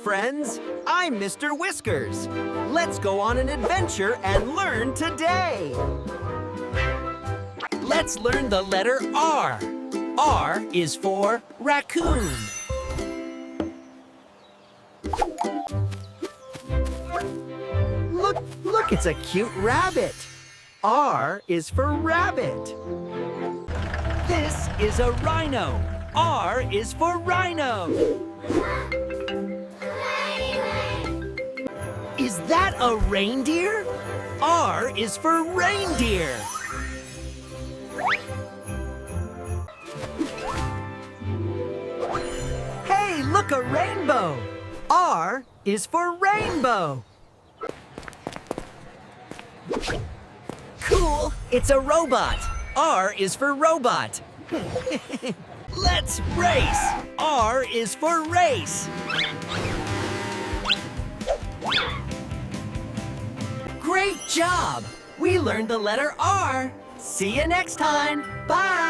friends. I'm Mr. Whiskers. Let's go on an adventure and learn today. Let's learn the letter R. R is for raccoon. Look, it's a cute rabbit. R is for rabbit. This is a rhino. R is for rhino. Is that a reindeer? R is for reindeer. Hey, look, a rainbow. R is for rainbow. Cool, it's a robot. R is for robot. Let's race. R is for race. Great job! We learned the letter R. See you next time. Bye!